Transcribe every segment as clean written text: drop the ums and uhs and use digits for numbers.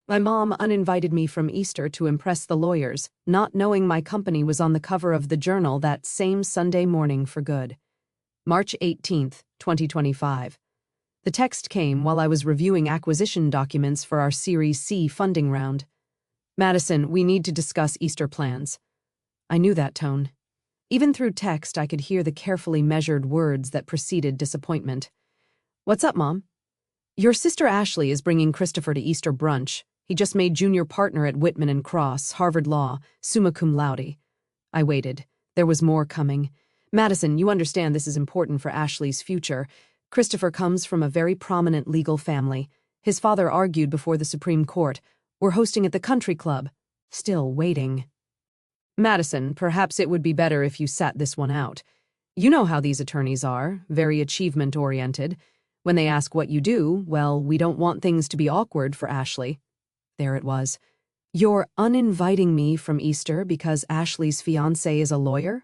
My mom uninvited me from Easter to impress the lawyers, not knowing my company was on the cover of the Journal that same Sunday morning for good. March 18th, 2025. The text came while I was reviewing acquisition documents for our Series C funding round. Madison, we need to discuss Easter plans. I knew that tone. Even through text, I could hear the carefully measured words that preceded disappointment. What's up, Mom? Your sister Ashley is bringing Christopher to Easter brunch. He just made junior partner at Whitman and Cross, Harvard Law, summa cum laude. I waited. There was more coming. Madison, you understand this is important for Ashley's future. Christopher comes from a very prominent legal family. His father argued before the Supreme Court. We're hosting at the country club. Still waiting. Madison, perhaps it would be better if you sat this one out. You know how these attorneys are, very achievement-oriented. When they ask what you do, well, we don't want things to be awkward for Ashley. There it was. You're uninviting me from Easter because Ashley's fiancé is a lawyer?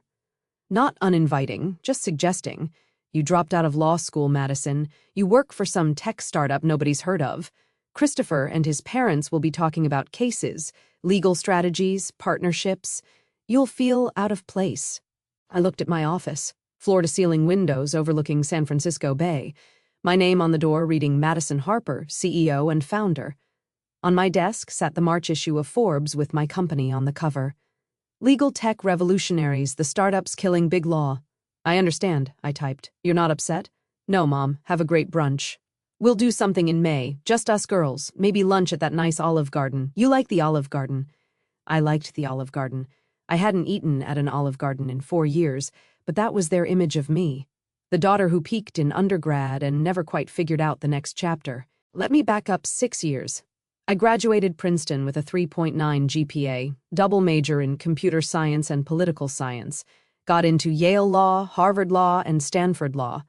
Not uninviting, just suggesting. You dropped out of law school, Madison. You work for some tech startup nobody's heard of. Christopher and his parents will be talking about cases, legal strategies, partnerships. You'll feel out of place. I looked at my office, floor-to-ceiling windows overlooking San Francisco Bay. My name on the door reading Madison Harper, CEO and founder. On my desk sat the March issue of Forbes with my company on the cover. Legal tech revolutionaries, the startups killing big law. I understand, I typed. You're not upset? No, Mom. Have a great brunch. We'll do something in May, just us girls, maybe lunch at that nice Olive Garden. You like the Olive Garden. I liked the Olive Garden. I hadn't eaten at an Olive Garden in 4 years, but that was their image of me. The daughter who peaked in undergrad and never quite figured out the next chapter. Let me back up 6 years. I graduated Princeton with a 3.9 GPA, double major in computer science and political science. Got into Yale Law, Harvard Law, and Stanford Law.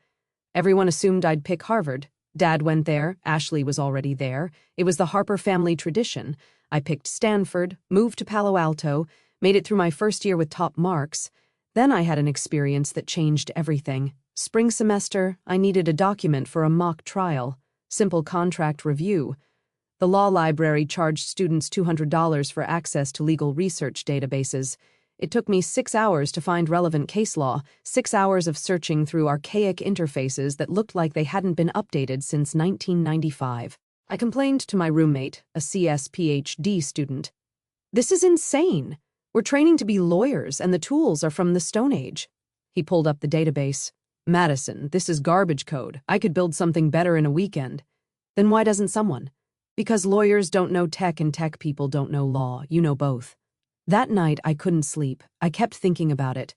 Everyone assumed I'd pick Harvard. Dad went there, Ashley was already there. It was the Harper family tradition. I picked Stanford, moved to Palo Alto, made it through my first year with top marks. Then I had an experience that changed everything. Spring semester, I needed a document for a mock trial. Simple contract review. The law library charged students $200 for access to legal research databases. It took me 6 hours to find relevant case law, 6 hours of searching through archaic interfaces that looked like they hadn't been updated since 1995. I complained to my roommate, a CS PhD student. This is insane. We're training to be lawyers, and the tools are from the Stone Age. He pulled up the database. Madison, this is garbage code. I could build something better in a weekend. Then why doesn't someone? Because lawyers don't know tech and tech people don't know law. You know both. That night, I couldn't sleep. I kept thinking about it.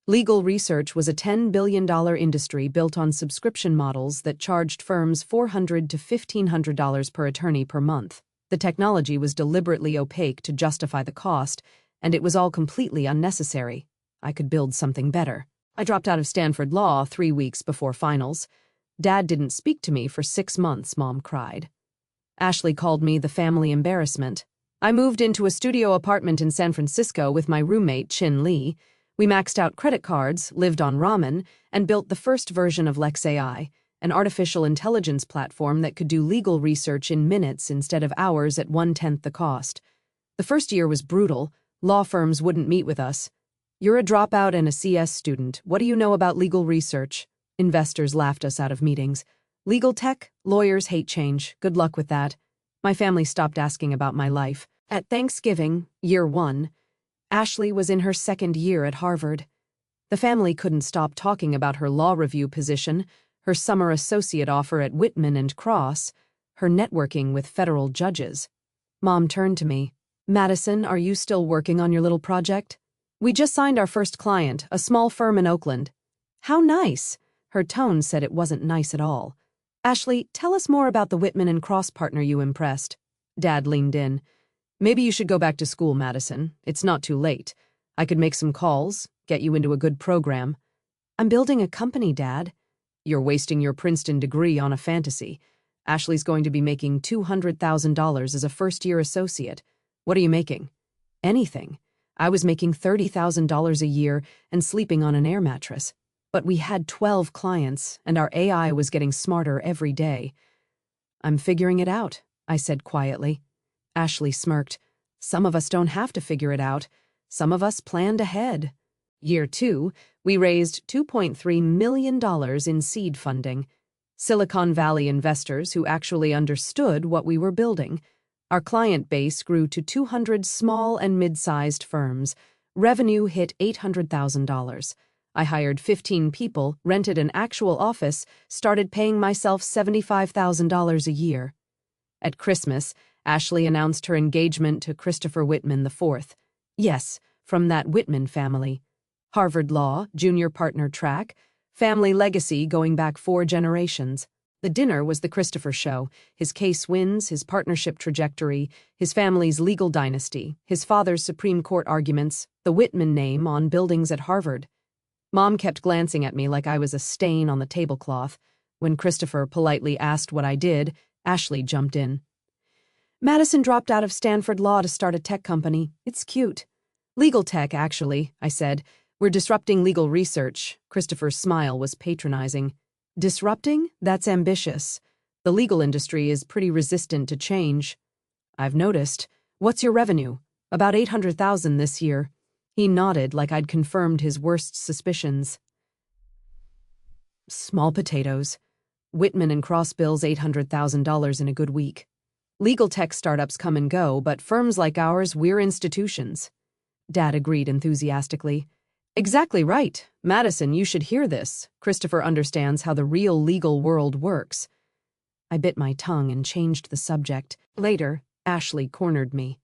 Legal research was a $10 billion industry built on subscription models that charged firms $400 to $1,500 per attorney per month. The technology was deliberately opaque to justify the cost, and it was all completely unnecessary. I could build something better. I dropped out of Stanford Law 3 weeks before finals. Dad didn't speak to me for 6 months, Mom cried. Ashley called me the family embarrassment. I moved into a studio apartment in San Francisco with my roommate, Chin Lee. We maxed out credit cards, lived on ramen, and built the first version of LexAI, an artificial intelligence platform that could do legal research in minutes instead of hours at 1/10 the cost. The first year was brutal. Law firms wouldn't meet with us. You're a dropout and a CS student. What do you know about legal research? Investors laughed us out of meetings. Legal tech? Lawyers hate change. Good luck with that. My family stopped asking about my life. At Thanksgiving, year 1, Ashley was in her 2nd year at Harvard. The family couldn't stop talking about her law review position, her summer associate offer at Whitman and Cross, her networking with federal judges. Mom turned to me. Madison, are you still working on your little project? We just signed our first client, a small firm in Oakland. How nice. Her tone said it wasn't nice at all. Ashley, tell us more about the Whitman and Cross partner you impressed. Dad leaned in. Maybe you should go back to school, Madison. It's not too late. I could make some calls, get you into a good program. I'm building a company, Dad. You're wasting your Princeton degree on a fantasy. Ashley's going to be making $200,000 as a first-year associate. What are you making? Anything. I was making $30,000 a year and sleeping on an air mattress. But we had 12 clients, and our AI was getting smarter every day. I'm figuring it out, I said quietly. Ashley smirked. Some of us don't have to figure it out. Some of us planned ahead. Year 2, we raised $2.3 million in seed funding. Silicon Valley investors who actually understood what we were building. Our client base grew to 200 small and mid-sized firms. Revenue hit $800,000. I hired 15 people, rented an actual office, started paying myself $75,000 a year. At Christmas, Ashley announced her engagement to Christopher Whitman IV. Yes, from that Whitman family. Harvard Law, junior partner track, family legacy going back 4 generations. The dinner was the Christopher show, his case wins, his partnership trajectory, his family's legal dynasty, his father's Supreme Court arguments, the Whitman name on buildings at Harvard. Mom kept glancing at me like I was a stain on the tablecloth. When Christopher politely asked what I did, Ashley jumped in. Madison dropped out of Stanford Law to start a tech company. It's cute. Legal tech, actually, I said. We're disrupting legal research. Christopher's smile was patronizing. Disrupting? That's ambitious. The legal industry is pretty resistant to change. I've noticed. What's your revenue? About $800,000 this year. He nodded like I'd confirmed his worst suspicions. Small potatoes. Whitman and Cross bills $800,000 in a good week. Legal tech startups come and go, but firms like ours, we're institutions. Dad agreed enthusiastically. Exactly right. Madison, you should hear this. Christopher understands how the real legal world works. I bit my tongue and changed the subject. Later, Ashley cornered me.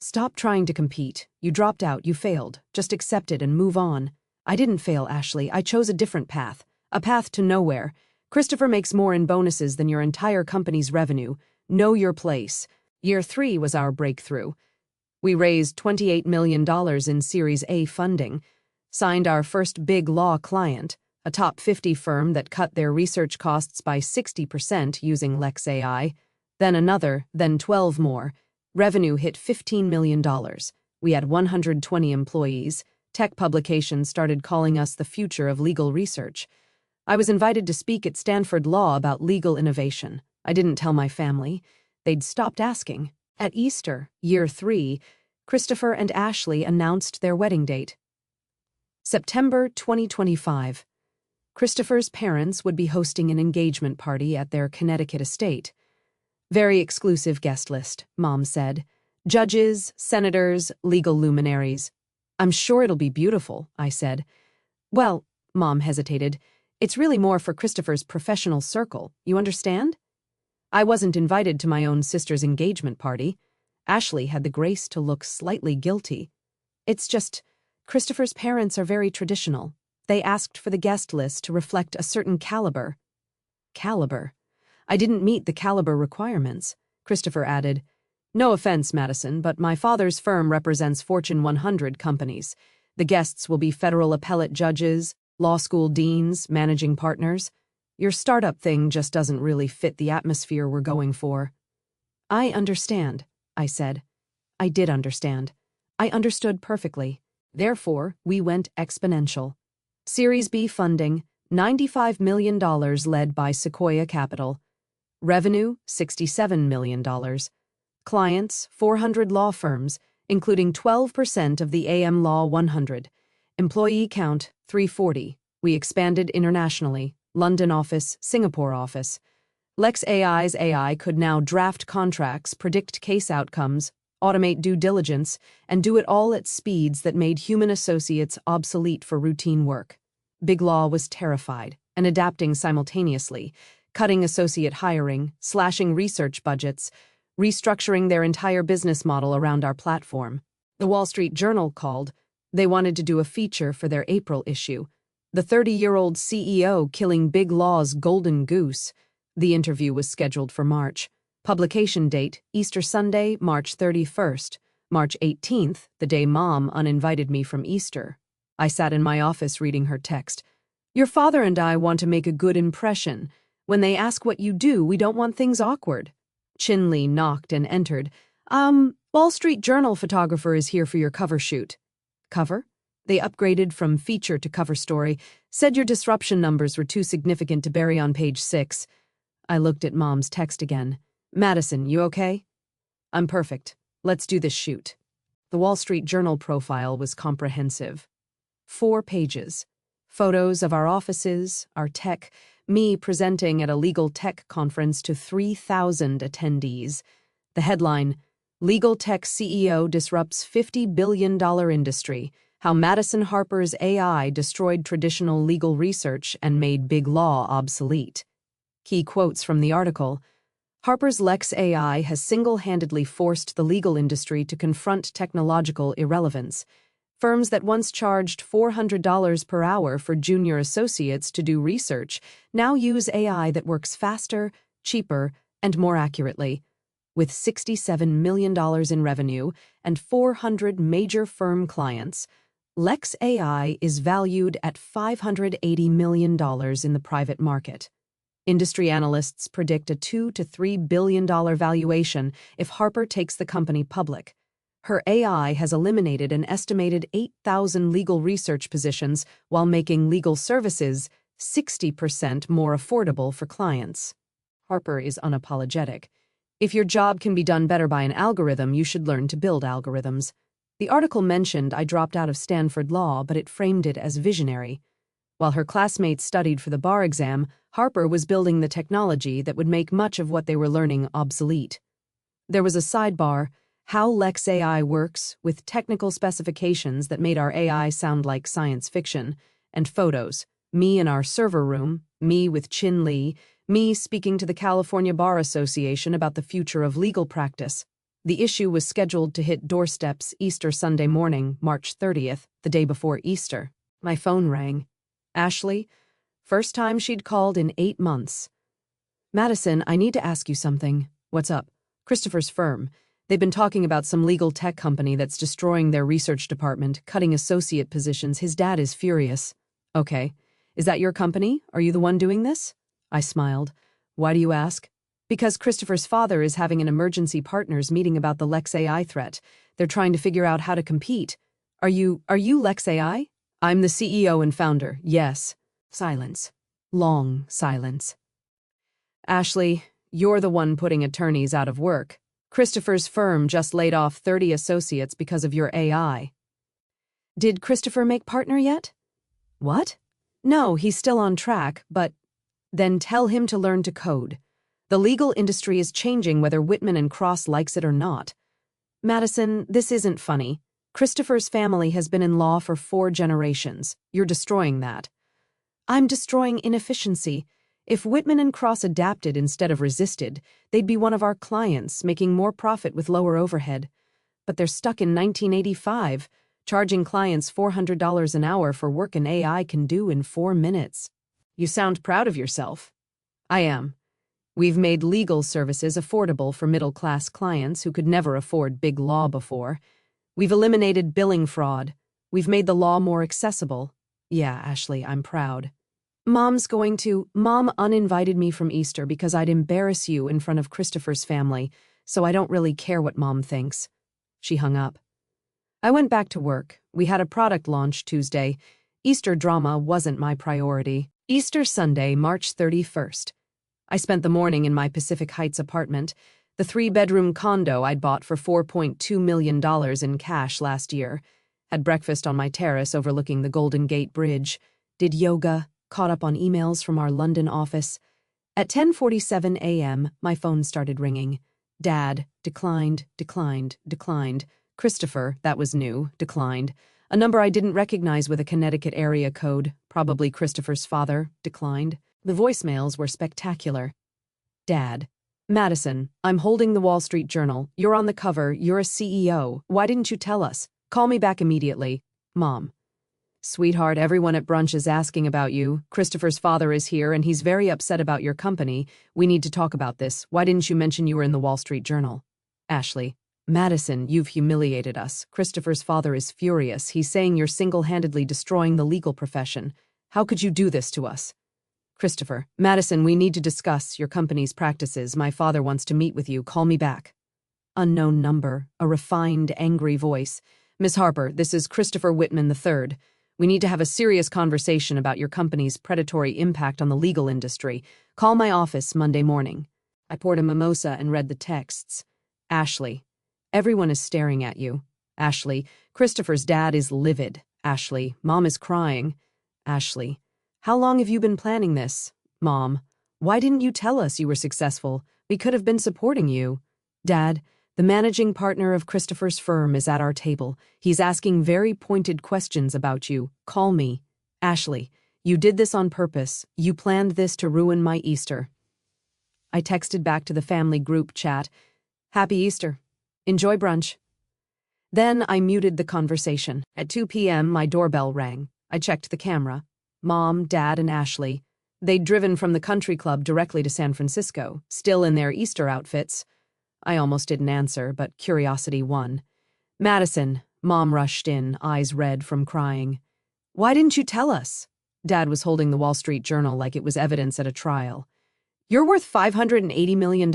Stop trying to compete. You dropped out, you failed. Just accept it and move on. I didn't fail, Ashley. I chose a different path. A path to nowhere. Christopher makes more in bonuses than your entire company's revenue. Know your place. Year 3 was our breakthrough. We raised $28 million in Series A funding. Signed our first big law client, a top 50 firm that cut their research costs by 60% using Lex AI. Then another, then 12 more. Revenue hit $15 million. We had 120 employees. Tech publications started calling us the future of legal research. I was invited to speak at Stanford Law about legal innovation. I didn't tell my family. They'd stopped asking. At Easter, year 3, Christopher and Ashley announced their wedding date. September 2025. Christopher's parents would be hosting an engagement party at their Connecticut estate. Very exclusive guest list, Mom said. Judges, senators, legal luminaries. I'm sure it'll be beautiful, I said. Well, Mom hesitated. It's really more for Christopher's professional circle, you understand? I wasn't invited to my own sister's engagement party. Ashley had the grace to look slightly guilty. It's just, Christopher's parents are very traditional. They asked for the guest list to reflect a certain caliber. Caliber? I didn't meet the caliber requirements. Christopher added, No offense, Madison, but my father's firm represents Fortune 100 companies. The guests will be federal appellate judges, law school deans, managing partners. Your startup thing just doesn't really fit the atmosphere we're going for. I understand, I said. I did understand. I understood perfectly. Therefore, we went exponential. Series B funding, $95 million led by Sequoia Capital. Revenue, $67 million. Clients, 400 law firms, including 12% of the AM Law 100. Employee count, 340. We expanded internationally. London office, Singapore office. Lex AI's AI could now draft contracts, predict case outcomes, automate due diligence, and do it all at speeds that made human associates obsolete for routine work. Big Law was terrified and adapting simultaneously, cutting associate hiring, slashing research budgets, restructuring their entire business model around our platform. The Wall Street Journal called. They wanted to do a feature for their April issue. The 30-year-old CEO killing Big Law's golden goose. The interview was scheduled for March. Publication date, Easter Sunday, March 31st. March 18th, the day Mom uninvited me from Easter. I sat in my office reading her text. Your father and I want to make a good impression. When they ask what you do, we don't want things awkward. Chinley knocked and entered. Wall Street Journal photographer is here for your cover shoot. Cover? They upgraded from feature to cover story. Said your disruption numbers were too significant to bury on page 6. I looked at Mom's text again. Madison, you okay? I'm perfect. Let's do this shoot. The Wall Street Journal profile was comprehensive. 4 pages. Photos of our offices, our tech, me presenting at a legal tech conference to 3,000 attendees. The headline, Legal Tech CEO Disrupts $50 billion industry, How Madison Harper's AI Destroyed Traditional Legal Research and Made Big Law Obsolete. Key quotes from the article, Harper's Lex AI has single-handedly forced the legal industry to confront technological irrelevance. Firms that once charged $400 per hour for junior associates to do research now use AI that works faster, cheaper, and more accurately. With $67 million in revenue and 400 major firm clients, Lex AI is valued at $580 million in the private market. Industry analysts predict a $2 to $3 billion valuation if Harper takes the company public. Her AI has eliminated an estimated 8,000 legal research positions while making legal services 60% more affordable for clients. Harper is unapologetic. If your job can be done better by an algorithm, you should learn to build algorithms. The article mentioned I dropped out of Stanford Law, but it framed it as visionary. While her classmates studied for the bar exam, Harper was building the technology that would make much of what they were learning obsolete. There was a sidebar, How Lex AI Works, with technical specifications that made our AI sound like science fiction, and photos, me in our server room, me with Chin Lee, me speaking to the California Bar Association about the future of legal practice. The issue was scheduled to hit doorsteps Easter Sunday morning, March 30th, the day before Easter. My phone rang. Ashley, first time she'd called in 8 months. Madison, I need to ask you something. What's up? Christopher's firm. They've been talking about some legal tech company that's destroying their research department, cutting associate positions. His dad is furious. Okay. Is that your company? Are you the one doing this? I smiled. Why do you ask? Because Christopher's father is having an emergency partners meeting about the Lex AI threat. They're trying to figure out how to compete. Are you Lex AI? I'm the CEO and founder, yes. Silence. Long silence. Ashley, you're the one putting attorneys out of work. Christopher's firm just laid off 30 associates because of your AI. Did Christopher make partner yet? What? No, he's still on track, but then tell him to learn to code. The legal industry is changing whether Whitman and Cross likes it or not. Madison, this isn't funny. Christopher's family has been in law for 4 generations. You're destroying that. I'm destroying inefficiency. If Whitman and Cross adapted instead of resisted, they'd be one of our clients, making more profit with lower overhead. But they're stuck in 1985, charging clients $400 an hour for work an AI can do in 4 minutes. You sound proud of yourself. I am. We've made legal services affordable for middle-class clients who could never afford big law before. We've eliminated billing fraud. We've made the law more accessible. Yeah, Ashley, I'm proud. Mom uninvited me from Easter because I'd embarrass you in front of Christopher's family, so I don't really care what Mom thinks. She hung up. I went back to work. We had a product launch Tuesday. Easter drama wasn't my priority. Easter Sunday, March 31st. I spent the morning in my Pacific Heights apartment, the 3-bedroom condo I'd bought for $4.2 million in cash last year. Had breakfast on my terrace overlooking the Golden Gate Bridge. Did yoga. Caught up on emails from our London office. At 10:47 a.m., my phone started ringing. Dad, declined. Christopher, that was new, declined. A number I didn't recognize with a Connecticut area code, probably Christopher's father, declined. The voicemails were spectacular. Dad. Madison, I'm holding the Wall Street Journal. You're on the cover. You're a CEO. Why didn't you tell us? Call me back immediately. Mom. Sweetheart, everyone at brunch is asking about you. Christopher's father is here and he's very upset about your company. We need to talk about this. Why didn't you mention you were in the Wall Street Journal? Ashley. Madison, you've humiliated us. Christopher's father is furious. He's saying you're single-handedly destroying the legal profession. How could you do this to us? Christopher. Madison, we need to discuss your company's practices. My father wants to meet with you. Call me back. Unknown number. A refined, angry voice. Miss Harper, this is Christopher Whitman III. We need to have a serious conversation about your company's predatory impact on the legal industry. Call my office Monday morning. I poured a mimosa and read the texts. Ashley. Everyone is staring at you. Ashley, Christopher's dad is livid. Ashley, Mom is crying. Ashley, how long have you been planning this? Mom, why didn't you tell us you were successful? We could have been supporting you. Dad, the managing partner of Christopher's firm is at our table. He's asking very pointed questions about you. Call me. Ashley, you did this on purpose. You planned this to ruin my Easter. I texted back to the family group chat, Happy Easter. Enjoy brunch. Then I muted the conversation. At 2 p.m., my doorbell rang. I checked the camera. Mom, Dad, and Ashley. They'd driven from the country club directly to San Francisco, still in their Easter outfits. I almost didn't answer, but curiosity won. Madison, Mom rushed in, eyes red from crying. Why didn't you tell us? Dad was holding the Wall Street Journal like it was evidence at a trial. You're worth $580 million?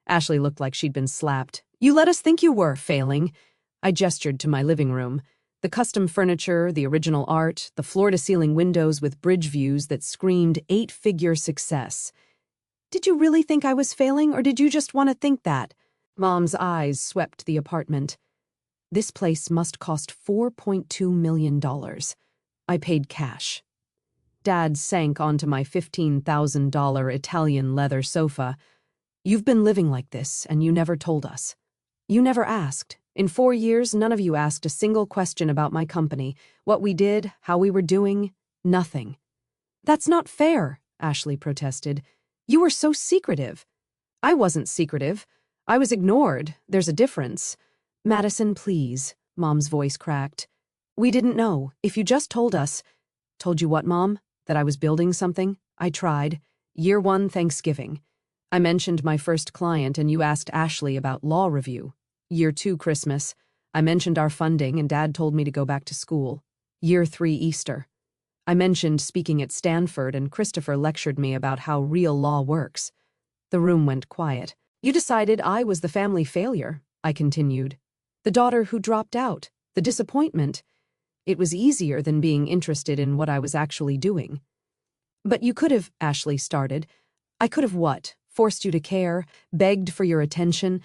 Ashley looked like she'd been slapped. You let us think you were failing. I gestured to my living room. The custom furniture, the original art, the floor-to-ceiling windows with bridge views that screamed eight-figure success. Did you really think I was failing, or did you just want to think that? Mom's eyes swept the apartment. This place must cost $4.2 million. I paid cash. Dad sank onto my $15,000 Italian leather sofa. You've been living like this, and you never told us. You never asked. In 4 years, none of you asked a single question about my company, what we did, how we were doing, nothing. That's not fair, Ashley protested. You were so secretive. I wasn't secretive. I was ignored. There's a difference. Madison, please, Mom's voice cracked. We didn't know. If you just told us. Told you what, Mom? That I was building something? I tried. Year 1 Thanksgiving. I mentioned my first client and you asked Ashley about law review. Year 2 Christmas. I mentioned our funding and Dad told me to go back to school. Year 3 Easter. I mentioned speaking at Stanford and Christopher lectured me about how real law works. The room went quiet. You decided I was the family failure, I continued. The daughter who dropped out. The disappointment. It was easier than being interested in what I was actually doing. But you could have, Ashley started. I could have what? Forced you to care, begged for your attention.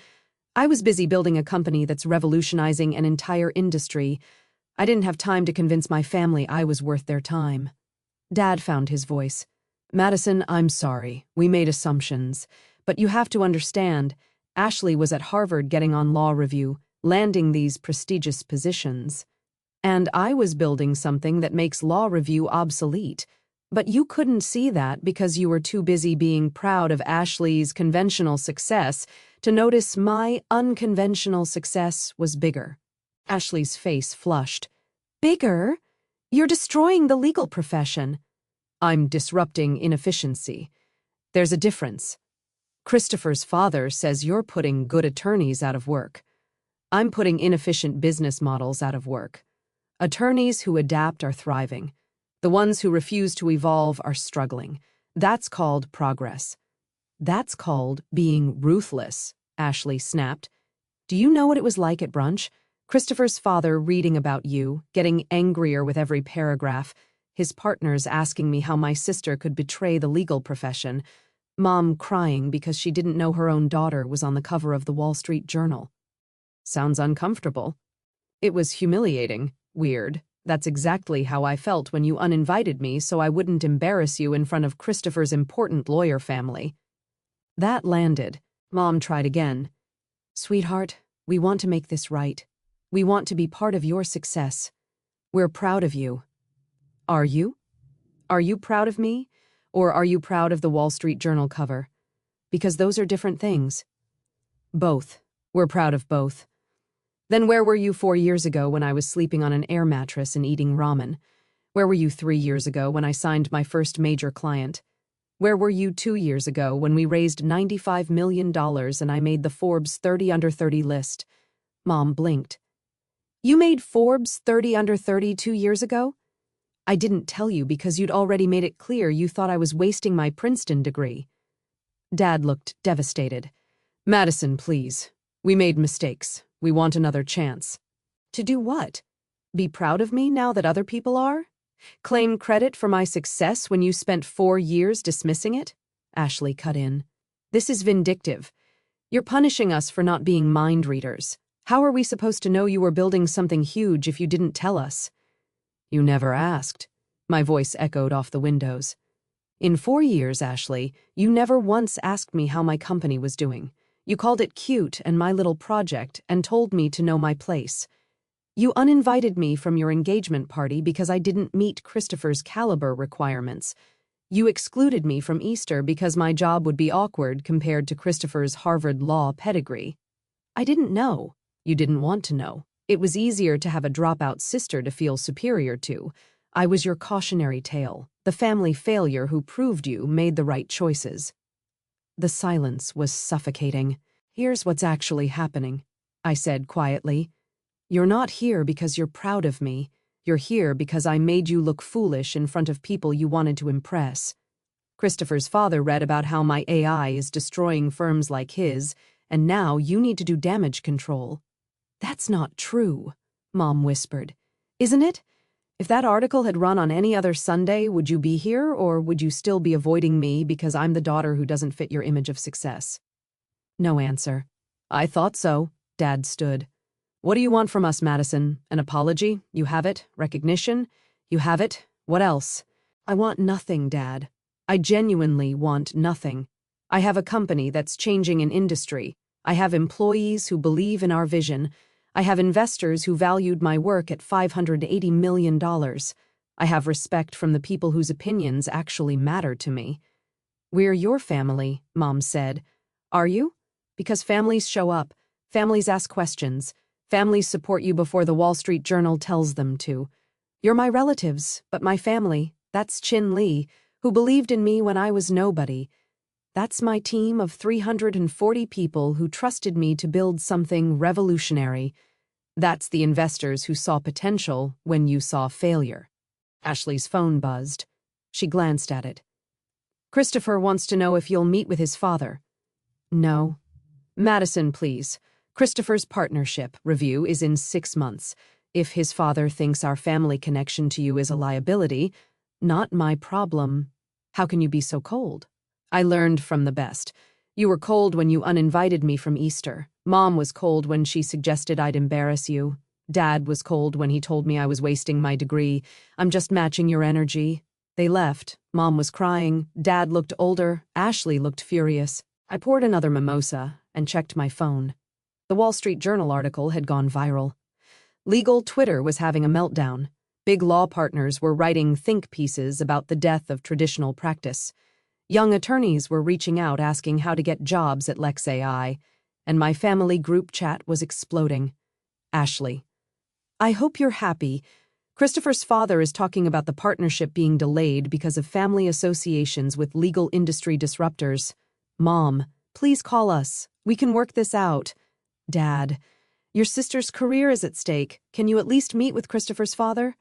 I was busy building a company that's revolutionizing an entire industry. I didn't have time to convince my family I was worth their time. Dad found his voice. Madison, I'm sorry. We made assumptions. But you have to understand, Ashley was at Harvard getting on law review, landing these prestigious positions. And I was building something that makes law review obsolete. But you couldn't see that because you were too busy being proud of Ashley's conventional success to notice my unconventional success was bigger. Ashley's face flushed. Bigger? You're destroying the legal profession. I'm disrupting inefficiency. There's a difference. Christopher's father says you're putting good attorneys out of work. I'm putting inefficient business models out of work. Attorneys who adapt are thriving. The ones who refuse to evolve are struggling. That's called progress. That's called being ruthless, Ashley snapped. Do you know what it was like at brunch? Christopher's father reading about you, getting angrier with every paragraph, his partners asking me how my sister could betray the legal profession, Mom crying because she didn't know her own daughter was on the cover of the Wall Street Journal. Sounds uncomfortable. It was humiliating, weird. That's exactly how I felt when you uninvited me so I wouldn't embarrass you in front of Christopher's important lawyer family. That landed. Mom tried again. Sweetheart, we want to make this right. We want to be part of your success. We're proud of you. Are you? Are you proud of me? Or are you proud of the Wall Street Journal cover? Because those are different things. Both. We're proud of both. Then where were you 4 years ago when I was sleeping on an air mattress and eating ramen? Where were you 3 years ago when I signed my first major client? Where were you 2 years ago when we raised $95 million and I made the Forbes 30 Under 30 list? Mom blinked. You made Forbes 30 Under 30 2 years ago? I didn't tell you because you'd already made it clear you thought I was wasting my Princeton degree. Dad looked devastated. Madison, please. We made mistakes. We want another chance. To do what? Be proud of me now that other people are? Claim credit for my success when you spent 4 years dismissing it? Ashley cut in. This is vindictive. You're punishing us for not being mind readers. How are we supposed to know you were building something huge if you didn't tell us? You never asked. My voice echoed off the windows. In 4 years, Ashley, you never once asked me how my company was doing. You called it cute and my little project and told me to know my place. You uninvited me from your engagement party because I didn't meet Christopher's caliber requirements. You excluded me from Easter because my job would be awkward compared to Christopher's Harvard law pedigree. I didn't know. You didn't want to know. It was easier to have a dropout sister to feel superior to. I was your cautionary tale, the family failure who proved you made the right choices. The silence was suffocating. Here's what's actually happening, I said quietly. You're not here because you're proud of me. You're here because I made you look foolish in front of people you wanted to impress. Christopher's father read about how my AI is destroying firms like his, and now you need to do damage control. That's not true, Mom whispered. Isn't it? If that article had run on any other Sunday, would you be here, or would you still be avoiding me because I'm the daughter who doesn't fit your image of success? No answer. I thought so. Dad stood. What do you want from us, Madison? An apology? You have it. Recognition? You have it. What else? I want nothing, Dad. I genuinely want nothing. I have a company that's changing an industry. I have employees who believe in our vision. I have investors who valued my work at $580 million. I have respect from the people whose opinions actually matter to me. We're your family, Mom said. Are you? Because families show up. Families ask questions. Families support you before the Wall Street Journal tells them to. You're my relatives, but my family, that's Chin Lee, who believed in me when I was nobody. That's my team of 340 people who trusted me to build something revolutionary. That's the investors who saw potential when you saw failure. Ashley's phone buzzed. She glanced at it. Christopher wants to know if you'll meet with his father. No. Madison, please. Christopher's partnership review is in 6 months. If his father thinks our family connection to you is a liability, not my problem. How can you be so cold? I learned from the best. You were cold when you uninvited me from Easter. Mom was cold when she suggested I'd embarrass you. Dad was cold when he told me I was wasting my degree. I'm just matching your energy. They left. Mom was crying. Dad looked older. Ashley looked furious. I poured another mimosa and checked my phone. The Wall Street Journal article had gone viral. Legal Twitter was having a meltdown. Big law partners were writing think pieces about the death of traditional practice. Young attorneys were reaching out asking how to get jobs at Lex AI, and my family group chat was exploding. Ashley. I hope you're happy. Christopher's father is talking about the partnership being delayed because of family associations with legal industry disruptors. Mom, please call us. We can work this out. Dad, your sister's career is at stake. Can you at least meet with Christopher's father?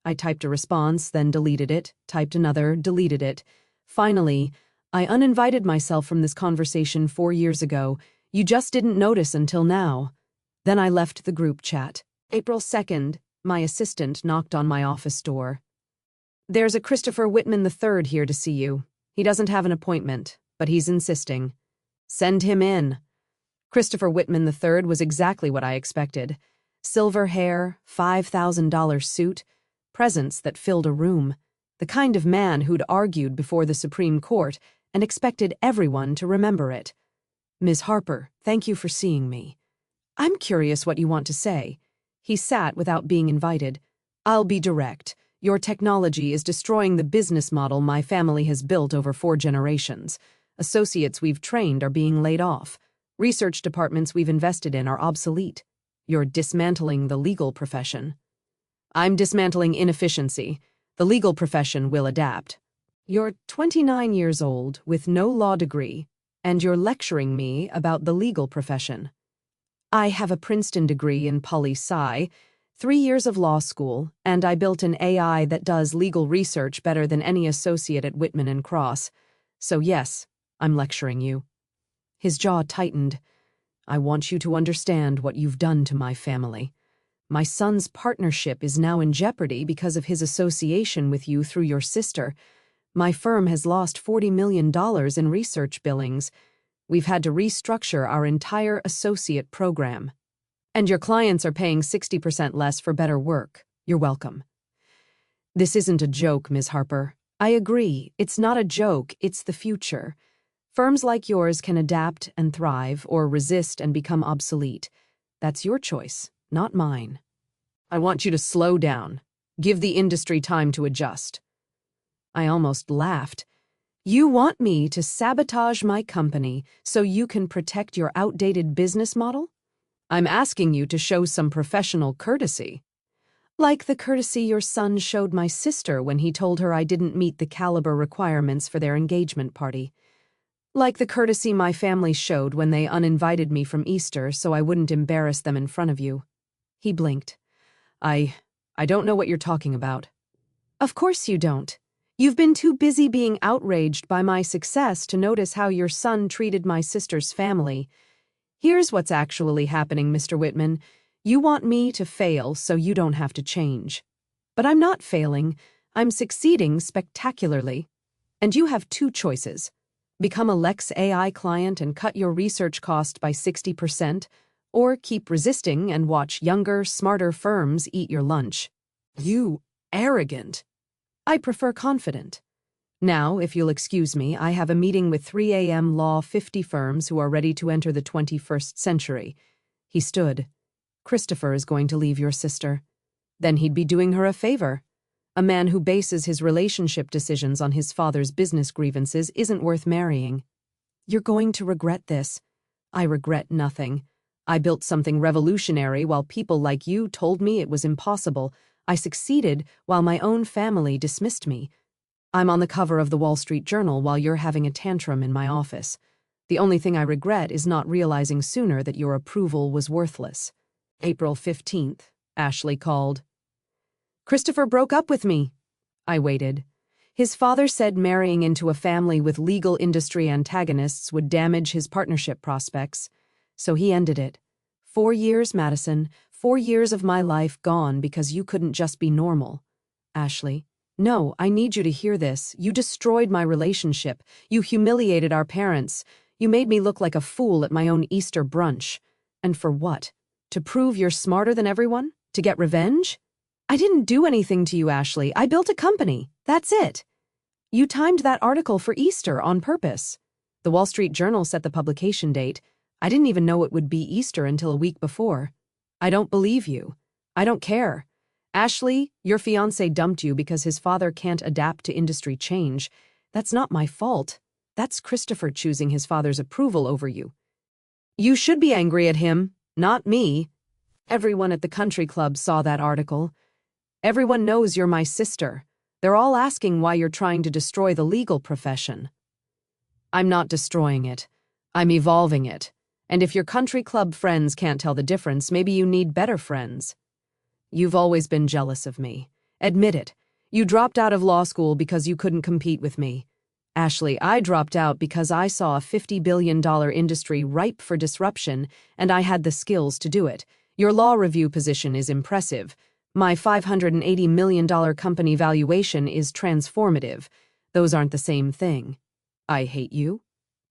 I typed a response, then deleted it, typed another, deleted it. Finally, I uninvited myself from this conversation 4 years ago. You just didn't notice until now. Then I left the group chat. April 2nd, my assistant knocked on my office door. There's a Christopher Whitman III here to see you. He doesn't have an appointment, but he's insisting. Send him in. Christopher Whitman III was exactly what I expected. Silver hair, $5,000 suit, presence that filled a room. The kind of man who'd argued before the Supreme Court and expected everyone to remember it. Ms. Harper, thank you for seeing me. I'm curious what you want to say. He sat without being invited. I'll be direct. Your technology is destroying the business model my family has built over 4 generations. Associates we've trained are being laid off. Research departments we've invested in are obsolete. You're dismantling the legal profession. I'm dismantling inefficiency. The legal profession will adapt. You're 29 years old with no law degree, and you're lecturing me about the legal profession. I have a Princeton degree in poli-sci, 3 years of law school, and I built an AI that does legal research better than any associate at Whitman and Cross. So yes, I'm lecturing you. His jaw tightened. I want you to understand what you've done to my family. My son's partnership is now in jeopardy because of his association with you through your sister. My firm has lost $40 million in research billings. We've had to restructure our entire associate program. And your clients are paying 60% less for better work. You're welcome. This isn't a joke, Ms. Harper. I agree. It's not a joke, it's the future. Firms like yours can adapt and thrive or resist and become obsolete. That's your choice, not mine. I want you to slow down. Give the industry time to adjust. I almost laughed. You want me to sabotage my company so you can protect your outdated business model? I'm asking you to show some professional courtesy. Like the courtesy your son showed my sister when he told her I didn't meet the caliber requirements for their engagement party. Like the courtesy my family showed when they uninvited me from Easter so I wouldn't embarrass them in front of you. He blinked. I don't know what you're talking about. Of course you don't. You've been too busy being outraged by my success to notice how your son treated my sister's family. Here's what's actually happening, Mr. Whitman. You want me to fail so you don't have to change. But I'm not failing. I'm succeeding spectacularly. And you have two choices. Become a Lex AI client and cut your research cost by 60%, or keep resisting and watch younger, smarter firms eat your lunch. You arrogant. I prefer confident. Now, if you'll excuse me, I have a meeting with 3 a.m. Law 50 firms who are ready to enter the 21st century. He stood. Christopher is going to leave your sister. Then he'd be doing her a favor. A man who bases his relationship decisions on his father's business grievances isn't worth marrying. You're going to regret this. I regret nothing. I built something revolutionary while people like you told me it was impossible. I succeeded while my own family dismissed me. I'm on the cover of the Wall Street Journal while you're having a tantrum in my office. The only thing I regret is not realizing sooner that your approval was worthless. April 15th, Ashley called. Christopher broke up with me. I waited. His father said marrying into a family with legal industry antagonists would damage his partnership prospects. So he ended it. 4 years, Madison. 4 years of my life gone because you couldn't just be normal. Ashley. No, I need you to hear this. You destroyed my relationship. You humiliated our parents. You made me look like a fool at my own Easter brunch. And for what? To prove you're smarter than everyone? To get revenge? I didn't do anything to you, Ashley. I built a company. That's it. You timed that article for Easter on purpose. The Wall Street Journal set the publication date. I didn't even know it would be Easter until a week before. I don't believe you. I don't care. Ashley, your fiancé dumped you because his father can't adapt to industry change. That's not my fault. That's Christopher choosing his father's approval over you. You should be angry at him, not me. Everyone at the country club saw that article. Everyone knows you're my sister. They're all asking why you're trying to destroy the legal profession. I'm not destroying it. I'm evolving it. And if your country club friends can't tell the difference, maybe you need better friends. You've always been jealous of me. Admit it. You dropped out of law school because you couldn't compete with me. Ashley, I dropped out because I saw a $50 billion industry ripe for disruption, and I had the skills to do it. Your law review position is impressive. My $580 million company valuation is transformative. Those aren't the same thing. I hate you?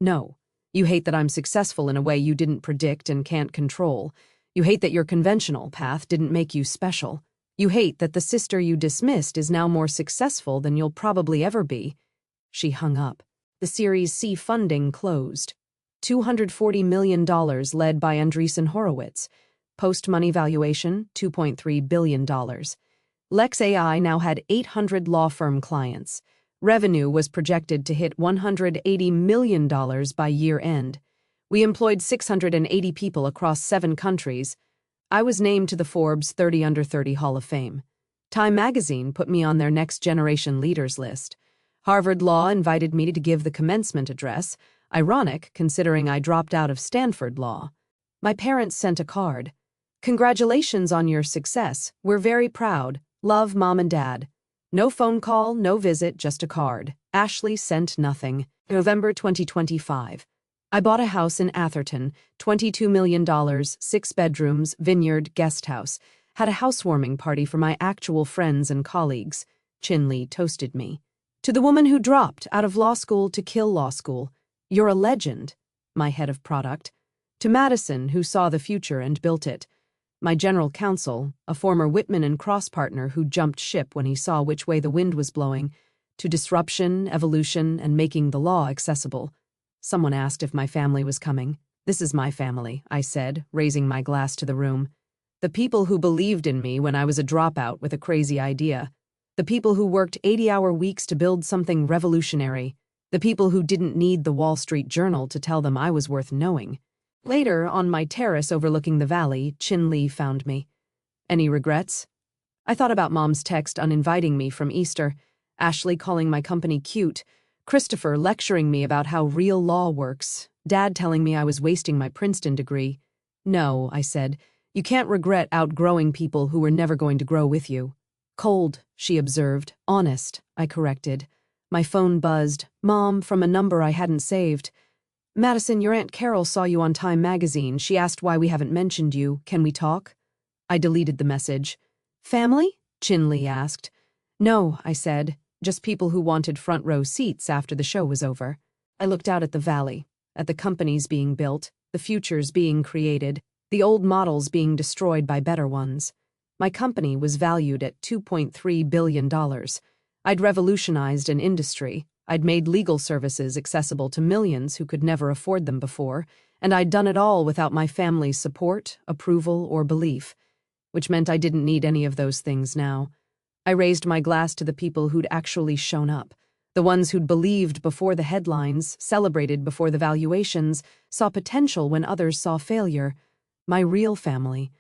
No. You hate that I'm successful in a way you didn't predict and can't control. You hate that your conventional path didn't make you special. You hate that the sister you dismissed is now more successful than you'll probably ever be. She hung up. The Series C funding closed. $240 million led by Andreessen Horowitz. Post-money valuation, $2.3 billion. Lex AI now had 800 law firm clients. Revenue was projected to hit $180 million by year-end. We employed 680 people across 7 countries. I was named to the Forbes 30 Under 30 Hall of Fame. Time magazine put me on their Next Generation Leaders list. Harvard Law invited me to give the commencement address, ironic considering I dropped out of Stanford Law. My parents sent a card. Congratulations on your success. We're very proud. Love, Mom and Dad. No phone call, no visit, just a card. Ashley sent nothing. November 2025. I bought a house in Atherton, $22 million, 6 bedrooms, vineyard, guest house. Had a housewarming party for my actual friends and colleagues. Chinley toasted me. To the woman who dropped out of law school to kill law school, you're a legend. my head of product, to Madison, who saw the future and built it, my general counsel, a former Whitman and Cross partner who jumped ship when he saw which way the wind was blowing, to disruption, evolution, and making the law accessible. Someone asked if my family was coming. "This is my family," I said, raising my glass to the room. The people who believed in me when I was a dropout with a crazy idea. The people who worked 80-hour weeks to build something revolutionary. The people who didn't need the Wall Street Journal to tell them I was worth knowing. Later, on my terrace overlooking the valley, Chin Lee found me. "Any regrets?" I thought about Mom's text uninviting me from Easter, Ashley calling my company cute, Christopher lecturing me about how real law works, Dad telling me I was wasting my Princeton degree. "No," I said, "you can't regret outgrowing people who were never going to grow with you." "Cold," she observed. "Honest," I corrected. My phone buzzed. Mom, from a number I hadn't saved. "Madison, your Aunt Carol saw you on Time magazine. She asked why we haven't mentioned you. Can we talk?" I deleted the message. "Family?" Chin Lee asked. "No," I said, "just people who wanted front row seats after the show was over." I looked out at the valley, at the companies being built, the futures being created, the old models being destroyed by better ones. My company was valued at $2.3 billion. I'd revolutionized an industry. I'd made legal services accessible to millions who could never afford them before, and I'd done it all without my family's support, approval, or belief, which meant I didn't need any of those things now. I raised my glass to the people who'd actually shown up, the ones who'd believed before the headlines, celebrated before the valuations, saw potential when others saw failure. My real family,